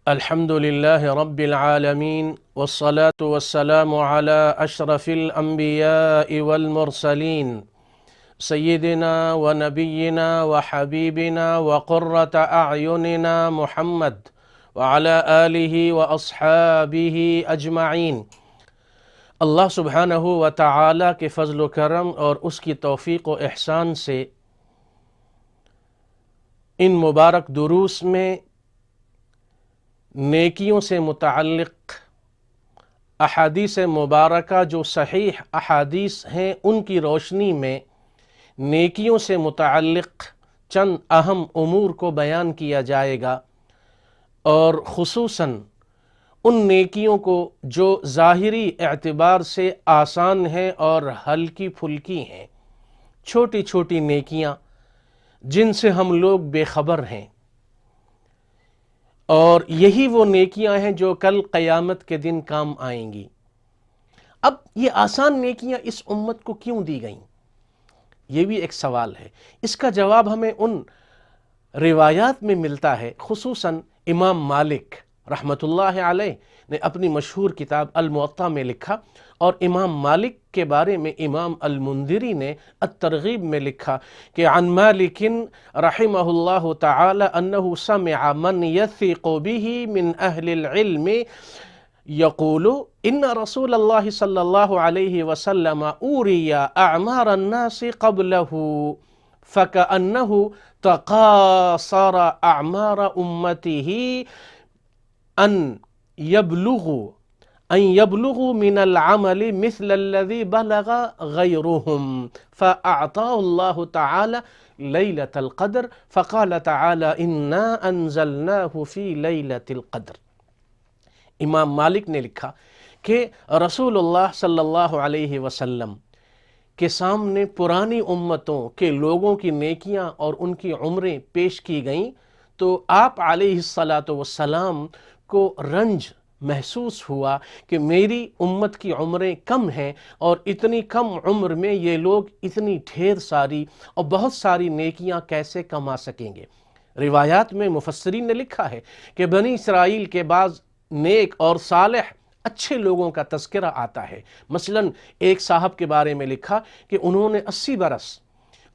الحمد لله رب العالمين والصلاة والسلام على أشرف الأنبياء والمرسلين سيدنا ونبينا وحبيبنا وقرة أعيننا محمد وعلى آله وأصحابه أجمعين۔ اللہ سبحانہ و تعالی کے فضل و کرم اور اس کی توفیق و احسان سے ان مبارک دروس میں نیکیوں سے متعلق احادیث مبارکہ جو صحیح احادیث ہیں ان کی روشنی میں نیکیوں سے متعلق چند اہم امور کو بیان کیا جائے گا، اور خصوصاً ان نیکیوں کو جو ظاہری اعتبار سے آسان ہیں اور ہلکی پھلکی ہیں، چھوٹی چھوٹی نیکیاں جن سے ہم لوگ بے خبر ہیں، اور یہی وہ نیکیاں ہیں جو کل قیامت کے دن کام آئیں گی۔ اب یہ آسان نیکیاں اس امت کو کیوں دی گئیں؟ یہ بھی ایک سوال ہے۔ اس کا جواب ہمیں ان روایات میں ملتا ہے، خصوصاً امام مالک رحمۃ اللہ علیہ نے اپنی مشہور کتاب الموطا میں لکھا، اور امام مالک کے بارے میں امام المنذری نے الترغیب میں لکھا کہ عن مالک رحمہ اللہ تعالی انہ سمع من یثق به من اہل العلم یقول ان رسول اللہ صلی اللہ علیہ وسلم اوری اعمار الناس قبلہ فكأنه تقاصر اعمار امته ان يبلغوا من العمل مثل الذي بلغ غيرهم فأعطاه الله تعالى ليلة القدر فقال تعالى إنا أنزلناه في ليلة القدر۔ امام مالک نے لکھا کہ رسول اللہ صلی اللہ علیہ وسلم کے سامنے پرانی امتوں کے لوگوں کی نیکیاں اور ان کی عمریں پیش کی گئیں، تو آپ علیہ الصلاۃ والسلام کو رنج محسوس ہوا کہ میری امت کی عمریں کم ہیں، اور اتنی کم عمر میں یہ لوگ اتنی ڈھیر ساری اور بہت ساری نیکیاں کیسے کما سکیں گے۔ روایات میں مفسرین نے لکھا ہے کہ بنی اسرائیل کے بعض نیک اور صالح اچھے لوگوں کا تذکرہ آتا ہے۔ مثلاً ایک صاحب کے بارے میں لکھا کہ انہوں نے 80 برس،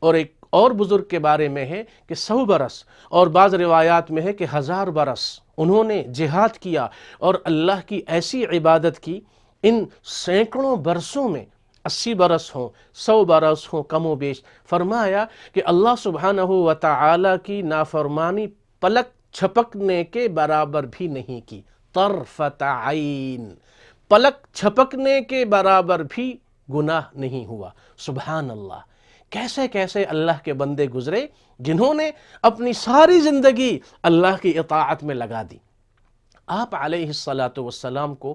اور ایک اور بزرگ کے بارے میں ہے کہ 100 برس، اور بعض روایات میں ہے کہ 1000 برس انہوں نے جہاد کیا اور اللہ کی ایسی عبادت کی۔ ان سینکڑوں برسوں میں 80 برس ہوں، 100 برس ہوں، کم و بیش، فرمایا کہ اللہ سبحانہ و تعالی کی نافرمانی پلک چھپکنے کے برابر بھی نہیں کی، طرفت عین، پلک چھپکنے کے برابر بھی گناہ نہیں ہوا۔ سبحان اللہ! کیسے کیسے اللہ کے بندے گزرے جنہوں نے اپنی ساری زندگی اللہ کی اطاعت میں لگا دی۔ آپ علیہ الصلاۃ والسلام کو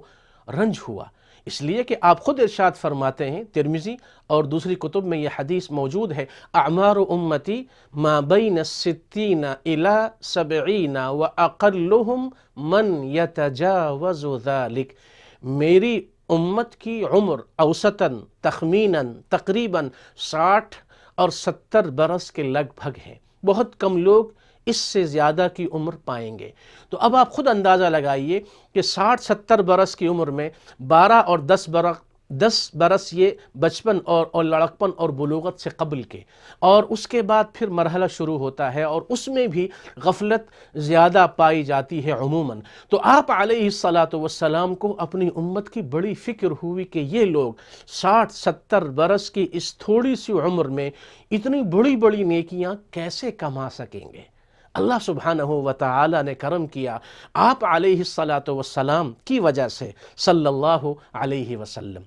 رنج ہوا، اس لیے کہ آپ خود ارشاد فرماتے ہیں، ترمذی اور دوسری کتب میں یہ حدیث موجود ہے، اعمار امتی ما بین 60 الی 70 واقلهم من یتجاوز ذلک۔ میری امت کی عمر اوسطاً تخمیناً تقریباً 60 اور 70 برس کے لگ بھگ ہیں، بہت کم لوگ اس سے زیادہ کی عمر پائیں گے۔ تو اب آپ خود اندازہ لگائیے کہ 60-70 برس کی عمر میں 12 اور 10 برس یہ بچپن اور لڑکپن اور بلوغت سے قبل کے، اور اس کے بعد پھر مرحلہ شروع ہوتا ہے، اور اس میں بھی غفلت زیادہ پائی جاتی ہے عموماً۔ تو آپ علیہ الصلاۃ والسلام کو اپنی امت کی بڑی فکر ہوئی کہ یہ لوگ 60-70 برس کی اس تھوڑی سی عمر میں اتنی بڑی بڑی نیکیاں کیسے کما سکیں گے۔ اللہ سبحانہ و تعالی نے کرم کیا آپ علیہ الصلاۃ والسلام کی وجہ سے، صلی اللہ علیہ وسلم۔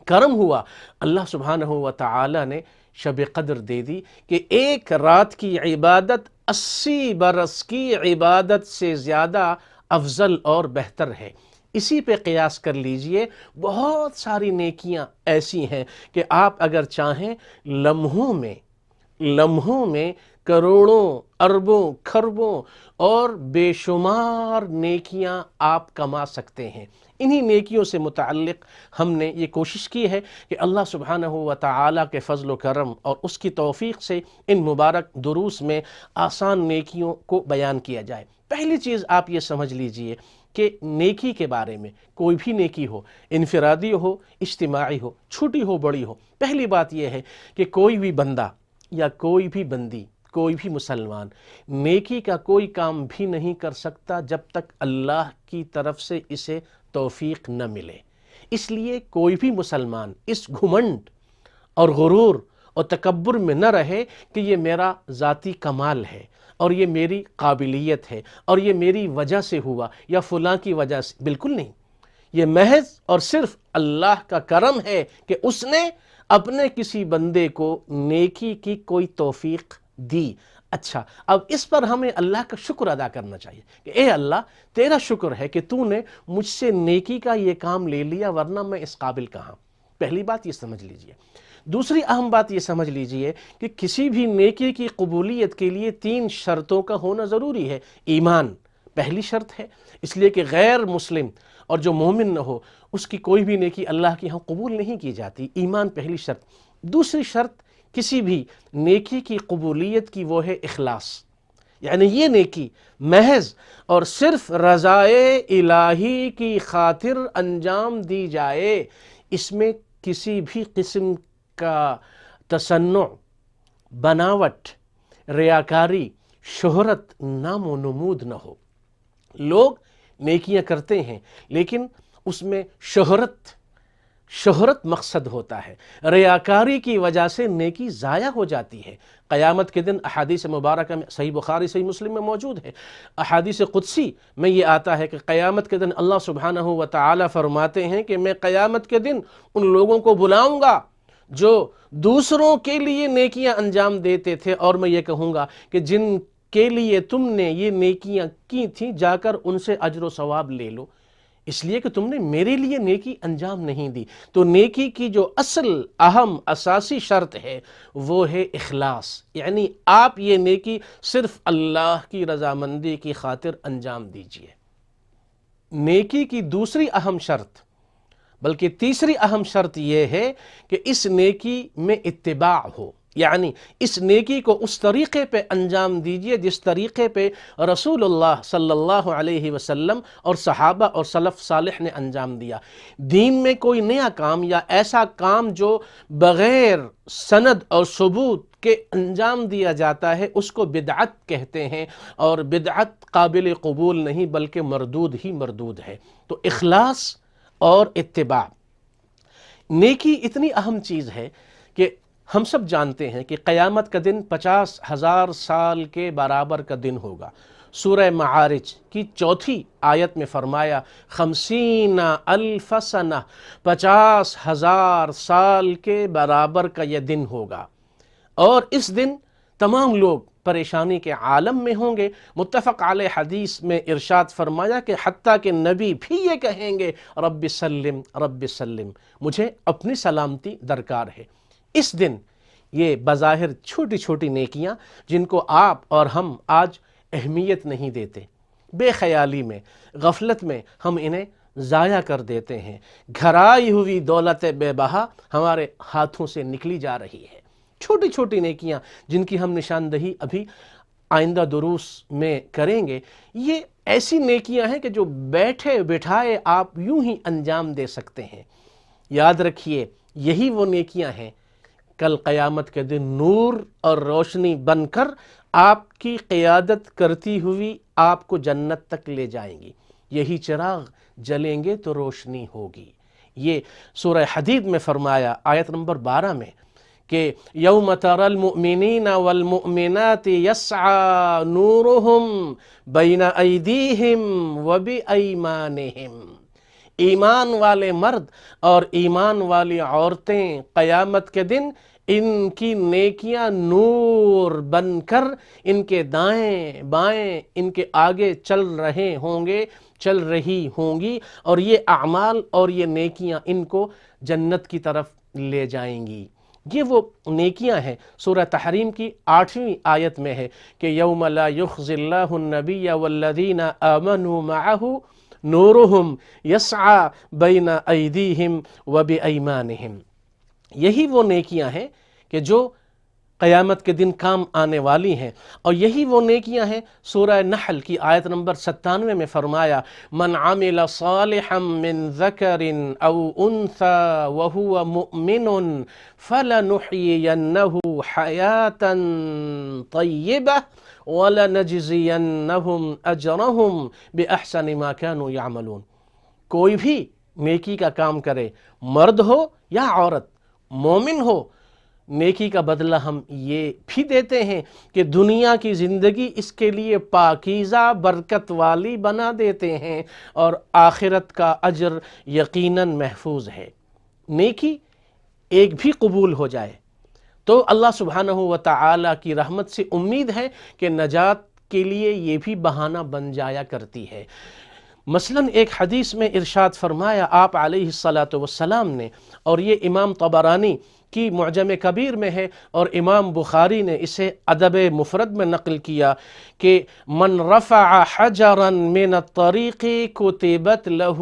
کرم ہوا، اللہ سبحانہ و تعالی نے شب قدر دے دی کہ ایک رات کی عبادت 80 برس کی عبادت سے زیادہ افضل اور بہتر ہے۔ اسی پہ قیاس کر لیجئے، بہت ساری نیکیاں ایسی ہیں کہ آپ اگر چاہیں لمحوں میں کروڑوں اربوں کھربوں اور بے شمار نیکیاں آپ کما سکتے ہیں۔ انہی نیکیوں سے متعلق ہم نے یہ کوشش کی ہے کہ اللہ سبحانہ و تعالیٰ کے فضل و کرم اور اس کی توفیق سے ان مبارک دروس میں آسان نیکیوں کو بیان کیا جائے۔ پہلی چیز آپ یہ سمجھ لیجئے کہ نیکی کے بارے میں، کوئی بھی نیکی ہو، انفرادی ہو، اجتماعی ہو، چھوٹی ہو بڑی ہو، پہلی بات یہ ہے کہ کوئی بھی بندہ یا کوئی بھی بندی، کوئی بھی مسلمان نیکی کا کوئی کام بھی نہیں کر سکتا جب تک اللہ کی طرف سے اسے توفیق نہ ملے۔ اس لیے کوئی بھی مسلمان اس گھمنڈ اور غرور اور تکبر میں نہ رہے کہ یہ میرا ذاتی کمال ہے اور یہ میری قابلیت ہے اور یہ میری وجہ سے ہوا یا فلاں کی وجہ سے، بالکل نہیں۔ یہ محض اور صرف اللہ کا کرم ہے کہ اس نے اپنے کسی بندے کو نیکی کی کوئی توفیق دی۔ اچھا، اب اس پر ہمیں اللہ کا شکر ادا کرنا چاہیے کہ اے اللہ، تیرا شکر ہے کہ تو نے مجھ سے نیکی کا یہ کام لے لیا، ورنہ میں اس قابل کہاں۔ پہلی بات یہ سمجھ لیجئے۔ دوسری اہم بات یہ سمجھ لیجئے کہ کسی بھی نیکی کی قبولیت کے لیے 3 شرطوں کا ہونا ضروری ہے۔ ایمان پہلی شرط ہے، اس لیے کہ غیر مسلم اور جو مومن نہ ہو اس کی کوئی بھی نیکی اللہ کے ہاں قبول نہیں کی جاتی۔ ایمان پہلی شرط۔ دوسری شرط کسی بھی نیکی کی قبولیت کی وہ ہے اخلاص، یعنی یہ نیکی محض اور صرف رضائے الہی کی خاطر انجام دی جائے، اس میں کسی بھی قسم کا تصنع، بناوٹ، ریاکاری، شہرت نام و نمود نہ ہو۔ لوگ نیکیاں کرتے ہیں لیکن اس میں شہرت مقصد ہوتا ہے، ریاکاری کی وجہ سے نیکی ضائع ہو جاتی ہے۔ قیامت کے دن احادیث مبارکہ میں، صحیح بخاری صحیح مسلم میں موجود ہے، احادیث قدسی میں یہ آتا ہے کہ قیامت کے دن اللہ سبحانہ و تعالی فرماتے ہیں کہ میں قیامت کے دن ان لوگوں کو بلاؤں گا جو دوسروں کے لیے نیکیاں انجام دیتے تھے، اور میں یہ کہوں گا کہ جن کے لیے تم نے یہ نیکیاں کی تھیں جا کر ان سے اجر و ثواب لے لو، اس لیے کہ تم نے میرے لیے نیکی انجام نہیں دی۔ تو نیکی کی جو اصل اہم اساسی شرط ہے وہ ہے اخلاص، یعنی آپ یہ نیکی صرف اللہ کی رضامندی کی خاطر انجام دیجئے۔ نیکی کی دوسری اہم شرط، بلکہ تیسری اہم شرط یہ ہے کہ اس نیکی میں اتباع ہو، یعنی اس نیکی کو اس طریقے پہ انجام دیجئے جس طریقے پہ رسول اللہ صلی اللہ علیہ وسلم اور صحابہ اور سلف صالح نے انجام دیا۔ دین میں کوئی نیا کام یا ایسا کام جو بغیر سند اور ثبوت کے انجام دیا جاتا ہے اس کو بدعت کہتے ہیں، اور بدعت قابل قبول نہیں بلکہ مردود ہی مردود ہے۔ تو اخلاص اور اتباع، نیکی اتنی اہم چیز ہے کہ ہم سب جانتے ہیں کہ قیامت کا دن 50,000 سال کے برابر کا دن ہوگا۔ سورہ معارج کی 4 آیت میں فرمایا 50,000 سنہ، 50,000 سال کے برابر کا یہ دن ہوگا، اور اس دن تمام لوگ پریشانی کے عالم میں ہوں گے۔ متفق علیہ حدیث میں ارشاد فرمایا کہ حتیٰ کہ نبی بھی یہ کہیں گے رب سلم رب سلم، مجھے اپنی سلامتی درکار ہے۔ اس دن یہ بظاہر چھوٹی چھوٹی نیکیاں جن کو آپ اور ہم آج اہمیت نہیں دیتے، بے خیالی میں، غفلت میں ہم انہیں ضائع کر دیتے ہیں، گھرائی ہوئی دولت بے بہا ہمارے ہاتھوں سے نکلی جا رہی ہے۔ چھوٹی چھوٹی نیکیاں جن کی ہم نشاندہی ابھی آئندہ دروس میں کریں گے، یہ ایسی نیکیاں ہیں کہ جو بیٹھے بٹھائے آپ یوں ہی انجام دے سکتے ہیں۔ یاد رکھیے، یہی وہ نیکیاں ہیں کل قیامت کے دن نور اور روشنی بن کر آپ کی قیادت کرتی ہوئی آپ کو جنت تک لے جائیں گی۔ یہی چراغ جلیں گے تو روشنی ہوگی۔ یہ سورہ حدید میں فرمایا آیت نمبر 12 میں کہ یوم تری المؤمنین والمؤمنات یسعی نورہم بین ایدیہم وبایمانہم، ایمان والے مرد اور ایمان والی عورتیں قیامت کے دن ان کی نیکیاں نور بن کر ان کے دائیں بائیں ان کے آگے چل رہے ہوں گے، چل رہی ہوں گی، اور یہ اعمال اور یہ نیکیاں ان کو جنت کی طرف لے جائیں گی۔ یہ وہ نیکیاں ہیں۔ سورہ تحریم کی 8ویں آیت میں ہے کہ یوم لا یخزی اللہ النبی والذین آمنوا معہ نورہم یسعی بین ایدیہم وبایمانہم۔ یہی وہ نیکیاں ہیں کہ جو قیامت کے دن کام آنے والی ہیں، اور یہی وہ نیکیاں ہیں۔ سورہ نحل کی آیت نمبر 97 میں فرمایا من عمل صالحا من ذکر او انثى وهو مؤمن فلنحيينه حیاتا طیبہ ولنجزینہم اجرہم باحسن ما كانوا يعملون۔ کوئی بھی نیکی کا کام کرے، مرد ہو یا عورت، مومن ہو، نیکی کا بدلہ ہم یہ بھی دیتے ہیں کہ دنیا کی زندگی اس کے لیے پاکیزہ برکت والی بنا دیتے ہیں، اور آخرت کا اجر یقیناً محفوظ ہے۔ نیکی ایک بھی قبول ہو جائے تو اللہ سبحانہ و تعالی کی رحمت سے امید ہے کہ نجات کے لیے یہ بھی بہانہ بن جایا کرتی ہے۔ مثلاً ایک حدیث میں ارشاد فرمایا آپ علیہ الصلاۃ نے، اور یہ امام طبرانی کی معجم کبیر میں ہے اور امام بخاری نے اسے ادب مفرد میں نقل کیا کہ من رفع حجرا من الطریق کتبت له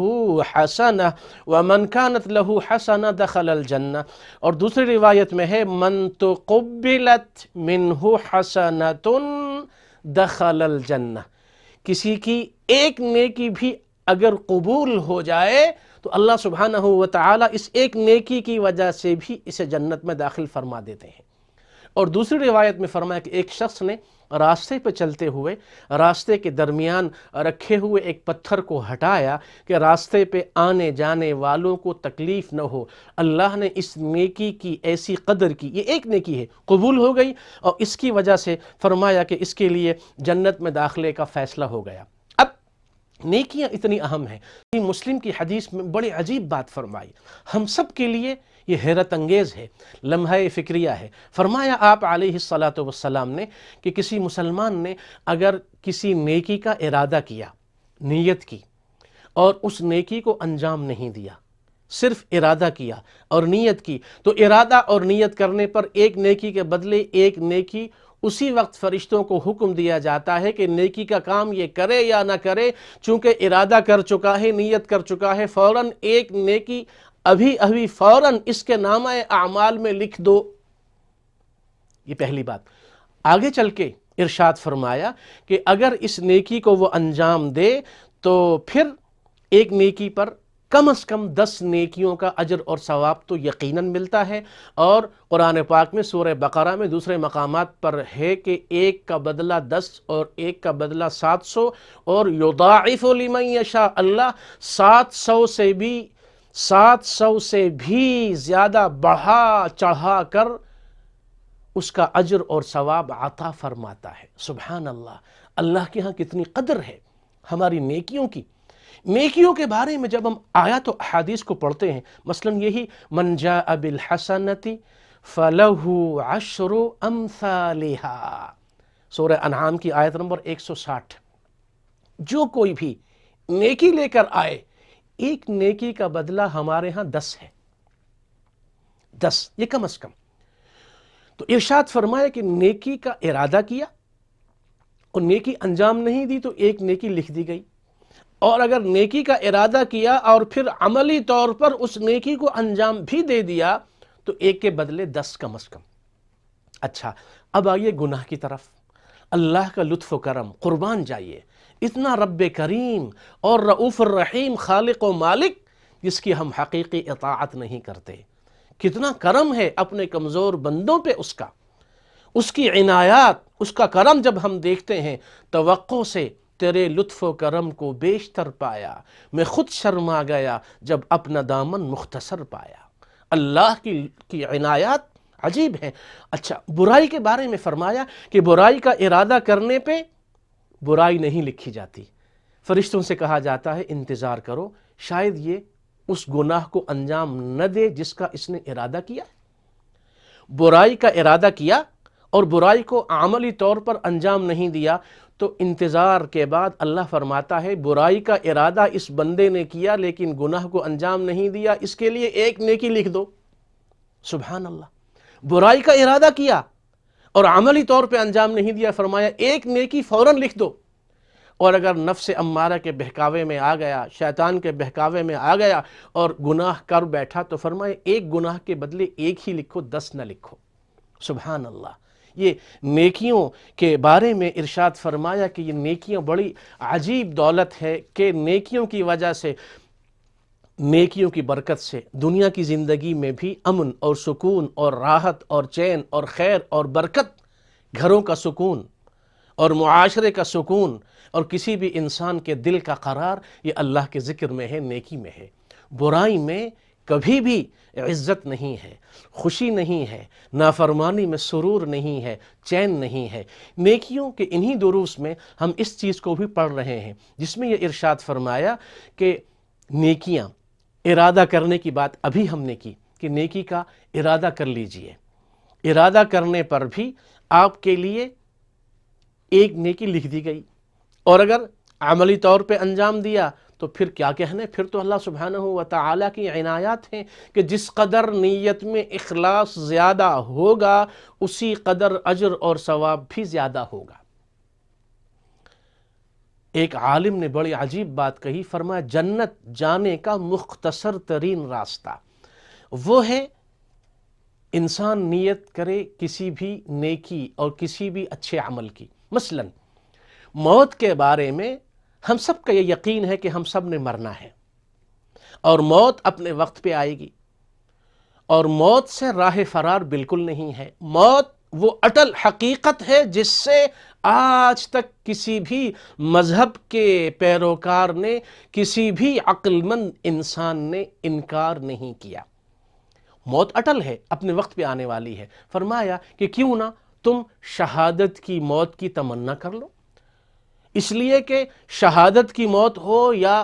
حسنہ ومن كانت له حسنہ دخل الجنہ، اور دوسری روایت میں ہے من تقبلت منہ حسنۃ دخل الجنہ۔ کسی کی ایک نیکی بھی اگر قبول ہو جائے تو اللہ سبحانہ و تعالی اس ایک نیکی کی وجہ سے بھی اسے جنت میں داخل فرما دیتے ہیں۔ اور دوسری روایت میں فرمایا کہ ایک شخص نے راستے پہ چلتے ہوئے راستے کے درمیان رکھے ہوئے ایک پتھر کو ہٹایا کہ راستے پہ آنے جانے والوں کو تکلیف نہ ہو۔ اللہ نے اس نیکی کی ایسی قدر کی، یہ ایک نیکی ہے، قبول ہو گئی، اور اس کی وجہ سے فرمایا کہ اس کے لیے جنت میں داخلے کا فیصلہ ہو گیا۔ اب نیکیاں اتنی اہم ہیں۔ مسلم کی حدیث میں بڑی عجیب بات فرمائی، ہم سب کے لیے یہ حیرت انگیز ہے، لمحہ فکریہ ہے۔ فرمایا آپ علیہ الصلاۃ نے کہ کسی مسلمان نے اگر کسی نیکی کا ارادہ کیا، نیت کی، اور اس نیکی کو انجام نہیں دیا، صرف ارادہ کیا اور نیت کی، تو ارادہ اور نیت کرنے پر ایک نیکی کے بدلے ایک نیکی اسی وقت فرشتوں کو حکم دیا جاتا ہے کہ نیکی کا کام یہ کرے یا نہ کرے، چونکہ ارادہ کر چکا ہے، نیت کر چکا ہے، فوراً ایک نیکی ابھی فوراً اس کے نامہ اعمال میں لکھ دو۔ یہ پہلی بات۔ آگے چل کے ارشاد فرمایا کہ اگر اس نیکی کو وہ انجام دے تو پھر ایک نیکی پر کم از کم 10 نیکیوں کا اجر اور ثواب تو یقیناً ملتا ہے، اور قرآن پاک میں سورہ بقرہ میں دوسرے مقامات پر ہے کہ ایک کا بدلہ 10 اور ایک کا بدلہ 700، اور یضاعف لمن یشاء، اللہ 700 سے بھی زیادہ بڑھا چڑھا کر اس کا اجر اور ثواب عطا فرماتا ہے۔ سبحان اللہ، اللہ کے ہاں کتنی قدر ہے ہماری نیکیوں کی۔ نیکیوں کے بارے میں جب ہم آیات و احادیث کو پڑھتے ہیں، مثلا یہی من جاء بالحسنۃ فلہ عشر امثالہا، سورہ انعام کی آیت نمبر 160، جو کوئی بھی نیکی لے کر آئے، ایک نیکی کا بدلہ ہمارے ہاں 10 ہے، 10 یہ کم از کم۔ تو ارشاد فرمایا کہ نیکی کا ارادہ کیا اور نیکی انجام نہیں دی تو ایک نیکی لکھ دی گئی، اور اگر نیکی کا ارادہ کیا اور پھر عملی طور پر اس نیکی کو انجام بھی دے دیا تو ایک کے بدلے 10 کم از کم۔ اچھا، اب آئیے گناہ کی طرف۔ اللہ کا لطف و کرم، قربان جائیے، اتنا رب کریم اور رؤوف الرحیم خالق و مالک جس کی ہم حقیقی اطاعت نہیں کرتے۔ کتنا کرم ہے اپنے کمزور بندوں پہ اس کی عنایات، اس کا کرم جب ہم دیکھتے ہیں، توقع سے تیرے لطف و کرم کو بیشتر پایا، میں خود شرما گیا جب اپنا دامن مختصر پایا۔ اللہ کی عنایات عجیب ہیں۔ اچھا، برائی کے بارے میں فرمایا کہ برائی کا ارادہ کرنے پہ برائی نہیں لکھی جاتی، فرشتوں سے کہا جاتا ہے انتظار کرو، شاید یہ اس گناہ کو انجام نہ دے جس کا اس نے ارادہ کیا۔ برائی کا ارادہ کیا اور برائی کو عملی طور پر انجام نہیں دیا تو انتظار کے بعد اللہ فرماتا ہے برائی کا ارادہ اس بندے نے کیا لیکن گناہ کو انجام نہیں دیا، اس کے لیے ایک نیکی لکھ دو۔ سبحان اللہ، برائی کا ارادہ کیا اور عملی طور پہ انجام نہیں دیا، فرمایا ایک نیکی فوراً لکھ دو، اور اگر نفس امارہ کے بہکاوے میں آ گیا، شیطان کے بہکاوے میں آ گیا اور گناہ کر بیٹھا تو فرمایا ایک گناہ کے بدلے ایک ہی لکھو، 10 نہ لکھو۔ سبحان اللہ۔ یہ نیکیوں کے بارے میں ارشاد فرمایا کہ یہ نیکیاں بڑی عجیب دولت ہے کہ نیکیوں کی وجہ سے، نیکیوں کی برکت سے دنیا کی زندگی میں بھی امن اور سکون اور راحت اور چین اور خیر اور برکت، گھروں کا سکون اور معاشرے کا سکون اور کسی بھی انسان کے دل کا قرار، یہ اللہ کے ذکر میں ہے، نیکی میں ہے۔ برائی میں کبھی بھی عزت نہیں ہے، خوشی نہیں ہے، نافرمانی میں سرور نہیں ہے، چین نہیں ہے۔ نیکیوں کے انہی دروس میں ہم اس چیز کو بھی پڑھ رہے ہیں جس میں یہ ارشاد فرمایا کہ نیکیاں، ارادہ کرنے کی بات ابھی ہم نے کی کہ نیکی کا ارادہ کر لیجئے، ارادہ کرنے پر بھی آپ کے لیے ایک نیکی لکھ دی گئی، اور اگر عملی طور پہ انجام دیا تو پھر کیا کہنے، پھر تو اللہ سبحانہ و تعالیٰ کی عنایات ہیں کہ جس قدر نیت میں اخلاص زیادہ ہوگا اسی قدر اجر اور ثواب بھی زیادہ ہوگا۔ ایک عالم نے بڑی عجیب بات کہی، فرمایا جنت جانے کا مختصر ترین راستہ وہ ہے انسان نیت کرے کسی بھی نیکی اور کسی بھی اچھے عمل کی۔ مثلا موت کے بارے میں ہم سب کا یہ یقین ہے کہ ہم سب نے مرنا ہے اور موت اپنے وقت پہ آئے گی، اور موت سے راہ فرار بالکل نہیں ہے۔ موت وہ اٹل حقیقت ہے جس سے آج تک کسی بھی مذہب کے پیروکار نے، کسی بھی عقل مند انسان نے انکار نہیں کیا۔ موت اٹل ہے، اپنے وقت پہ آنے والی ہے۔ فرمایا کہ کیوں نہ تم شہادت کی موت کی تمنا کر لو، اس لیے کہ شہادت کی موت ہو یا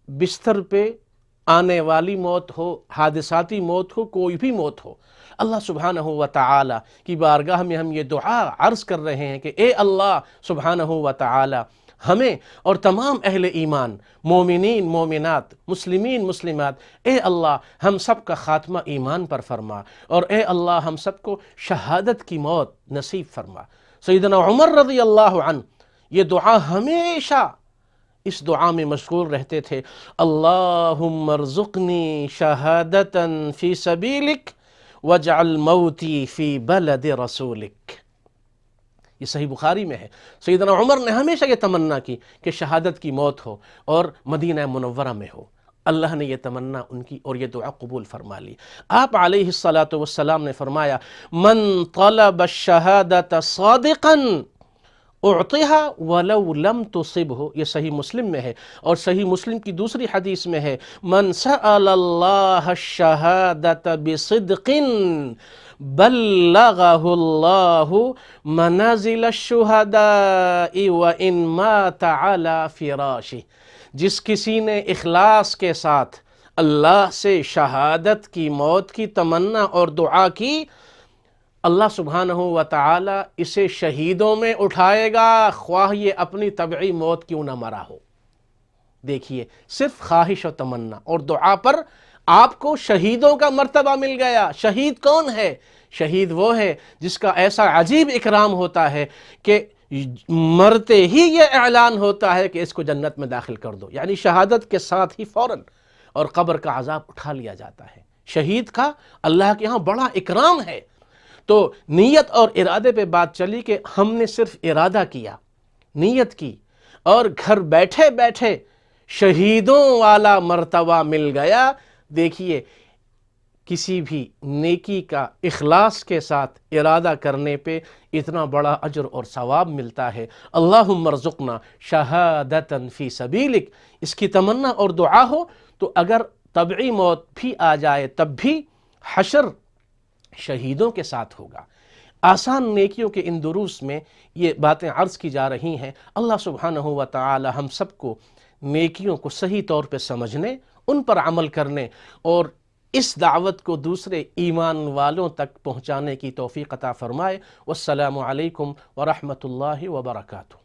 بستر پہ آنے والی موت ہو، حادثاتی موت ہو، کوئی بھی موت ہو، اللہ سبحانہ و تعالی کی بارگاہ میں ہم یہ دعا عرض کر رہے ہیں کہ اے اللہ سبحانہ و تعالی ہمیں اور تمام اہل ایمان، مومنین مومنات، مسلمین مسلمات، اے اللہ ہم سب کا خاتمہ ایمان پر فرما، اور اے اللہ ہم سب کو شہادت کی موت نصیب فرما۔ سیدنا عمر رضی اللہ عنہ یہ دعا ہمیشہ اس دعا میں مشغول رہتے تھے، اللہم ارزقنی شہادتا فی سبیلک واجعل موتی فی بلد رسولک۔ یہ صحیح بخاری میں ہے۔ سیدنا عمر نے ہمیشہ یہ تمنا کی کہ شہادت کی موت ہو اور مدینہ منورہ میں ہو۔ اللہ نے یہ تمنا ان کی اور یہ دعا قبول فرما لی۔ آپ علیہ السلام نے فرمایا من طلب الشہادة صادقا اعطیها ولو لم تصبه، یہ صحیح مسلم میں ہے، اور صحیح مسلم کی دوسری حدیث میں ہے من سأل اللہ الشہادة بصدق بلغہ اللہ منازل الشہداء وإن مات علی فراشہ، جس کسی نے اخلاص کے ساتھ اللہ سے شہادت کی موت کی تمنا اور دعا کی، اللہ سبحانہ و تعالی اسے شہیدوں میں اٹھائے گا، خواہ یہ اپنی طبعی موت کیوں نہ مرا ہو۔ دیکھیے صرف خواہش و تمنا اور دعا پر آپ کو شہیدوں کا مرتبہ مل گیا۔ شہید کون ہے؟ شہید وہ ہے جس کا ایسا عجیب اکرام ہوتا ہے کہ مرتے ہی یہ اعلان ہوتا ہے کہ اس کو جنت میں داخل کر دو، یعنی شہادت کے ساتھ ہی فوراً، اور قبر کا عذاب اٹھا لیا جاتا ہے۔ شہید کا اللہ کے ہاں بڑا اکرام ہے۔ تو نیت اور ارادے پہ بات چلی کہ ہم نے صرف ارادہ کیا، نیت کی، اور گھر بیٹھے بیٹھے شہیدوں والا مرتبہ مل گیا۔ دیکھیے کسی بھی نیکی کا اخلاص کے ساتھ ارادہ کرنے پہ اتنا بڑا اجر اور ثواب ملتا ہے۔ اللہم ارزقنا شہادتا فی سبیلک، اس کی تمنا اور دعا ہو تو اگر طبعی موت بھی آ جائے تب بھی حشر شہیدوں کے ساتھ ہوگا۔ آسان نیکیوں کے ان دروس میں یہ باتیں عرض کی جا رہی ہیں۔ اللہ سبحانہ و تعالی ہم سب کو نیکیوں کو صحیح طور پہ سمجھنے، ان پر عمل کرنے اور اس دعوت کو دوسرے ایمان والوں تک پہنچانے کی توفیق عطا فرمائے۔ والسلام علیکم ورحمۃ اللہ وبرکاتہ۔